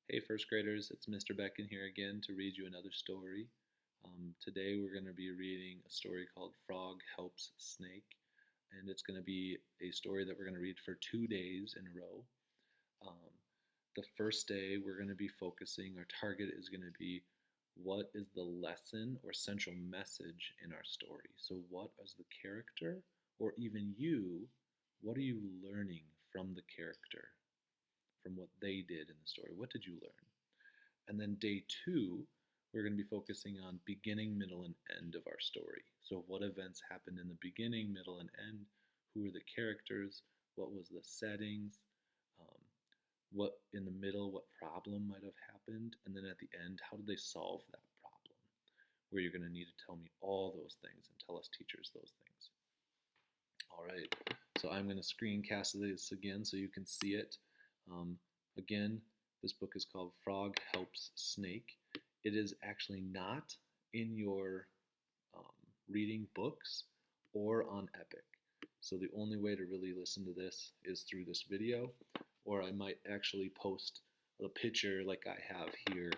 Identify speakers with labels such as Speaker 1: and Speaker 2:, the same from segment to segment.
Speaker 1: Hey, first graders, it's Mr. Becken here again to read you another story. Today we're going to be reading a story called Frog Helps Snake, and it's going to be a story that we're going to read for 2 days in a row. Um, the first day we're going to be focusing, our target is going to be what is the lesson or central message in our story. So, what is the character, or even you, what are you learning from the character, from what they did in the story? What did you learn? And then day two, we're going to be focusing on beginning, middle, and end of our story. So, what events happened in the beginning, middle, and end? Who were the characters? What was the settings? Um, what in the middle, what problem might have happened? And then at the end, how did they solve that problem? Where you're going to need to tell me all those things and tell us teachers those things. All right, so I'm going to screencast this again so you can see it. Um, Again, this book is called Frog Helps Snake. It is actually not in your um, reading books or on Epic. So the only way to really listen to this is through this video, or I might actually post a picture like I have here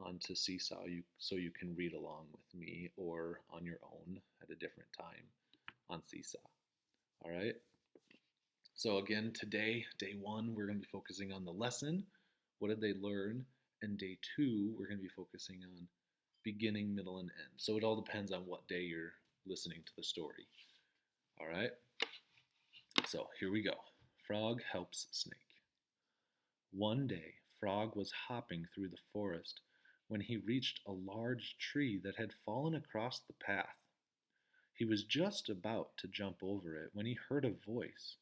Speaker 1: onto Seesaw so you can read along with me or on your own at a different time on Seesaw. All right. So again, today, day one, we're going to be focusing on the lesson. What did they learn? And day two, we're going to be focusing on beginning, middle, and end. So it all depends on what day you're listening to the story. All right. So here we go. Frog helps Snake. One day, Frog was hopping through the forest when he reached a large tree that had fallen across the path. He was just about to jump over it when he heard a voice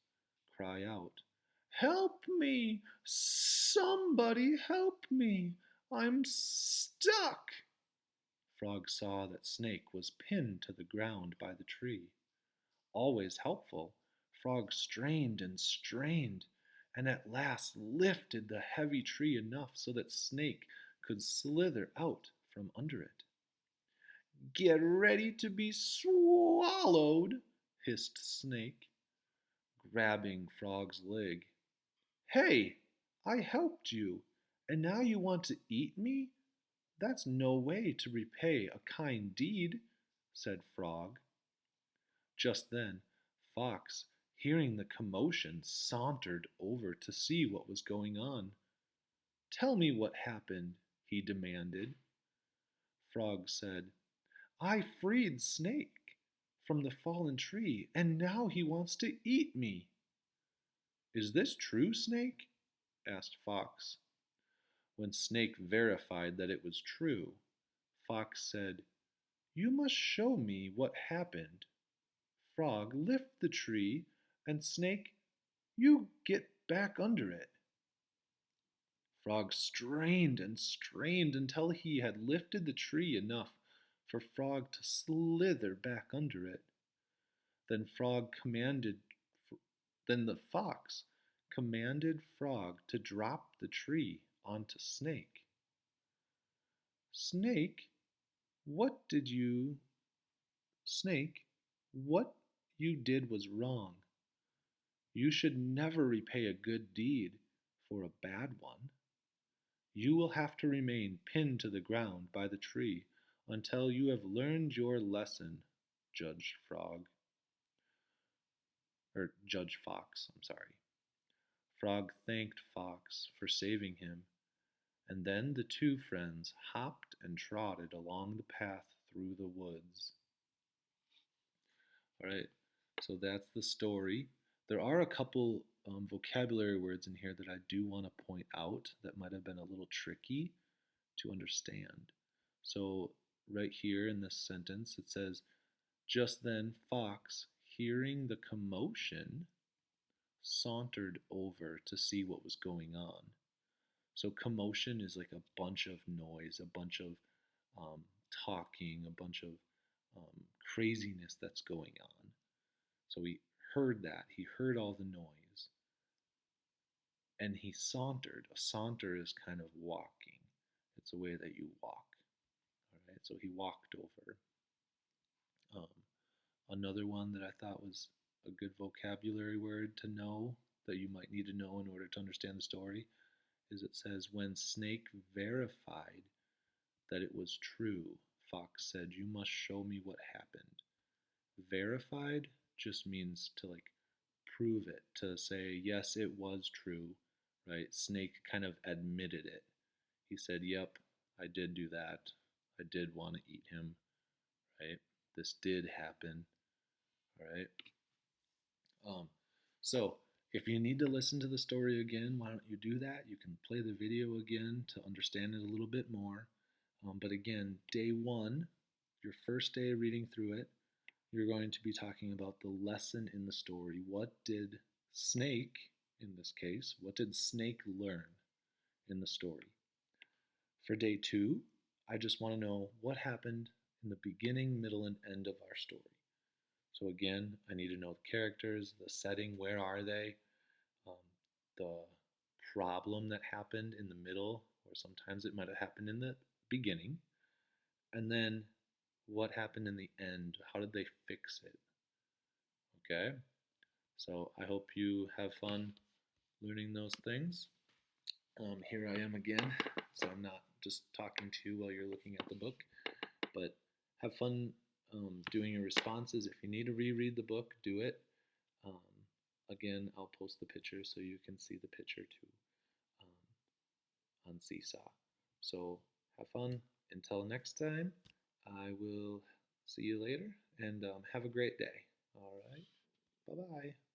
Speaker 1: cry out, "Help me! Somebody help me! I'm stuck!" Frog saw that Snake was pinned to the ground by the tree. Always helpful, Frog strained and strained, and at last lifted the heavy tree enough so that Snake could slither out from under it. "Get ready to be swallowed," hissed Snake, grabbing Frog's leg. "Hey, I helped you, and now you want to eat me? That's no way to repay a kind deed," said Frog. Just then, Fox, hearing the commotion, sauntered over to see what was going on. "Tell me what happened," he demanded. Frog said, "I freed Snake from the fallen tree, and now he wants to eat me." "Is this true, Snake?" asked Fox. When Snake verified that it was true, Fox said, "You must show me what happened. Frog, lift the tree, and Snake, you get back under it." Frog strained and strained until he had lifted the tree enough for Frog to slither back under it. Then Frog commanded then the fox commanded Frog to drop the tree onto Snake. Snake, what did you Snake, what you did was wrong. You should never repay a good deed for a bad one. You will have to remain pinned to the ground by the tree until you have learned your lesson, Judge Frog. Or Judge Fox, I'm sorry. Frog thanked Fox for saving him, and then the two friends hopped and trotted along the path through the woods. All right, so that's the story. There are a couple vocabulary words in here that I do want to point out that might have been a little tricky to understand. So, right here in this sentence, it says, "Just then Fox, hearing the commotion, sauntered over to see what was going on." So, commotion is like a bunch of noise, a bunch of um, talking, a bunch of craziness that's going on. So, he heard that. He heard all the noise. And he sauntered. A saunter is kind of walking, it's a way that you walk. All right, so he walked over. Um, Another one that I thought was a good vocabulary word to know that you might need to know in order to understand the story is it says, when Snake verified that it was true, Fox said, "You must show me what happened." Verified just means to like prove it, to say, yes, it was true, right? Snake kind of admitted it. He said, yep, I did do that. I did want to eat him, right? This did happen, all right? Um, so if you need to listen to the story again, why don't you do that? You can play the video again to understand it a little bit more. But again, day one, your first day of reading through it, you're going to be talking about the lesson in the story. What did Snake, in this case, what did Snake learn in the story? For day two, I just want to know what happened in the beginning, middle, and end of our story. So again, I need to know the characters, the setting, where are they, um, the problem that happened in the middle, or sometimes it might have happened in the beginning, and then what happened in the end. How did they fix it? Okay, so I hope you have fun learning those things. Here I am again, so I'm not just talking to you while you're looking at the book, but have fun doing your responses. If you need to reread the book, do it. Um, Again, I'll post the picture so you can see the picture too on Seesaw. So have fun. Until next time, I will see you later and have a great day. All right. Bye bye.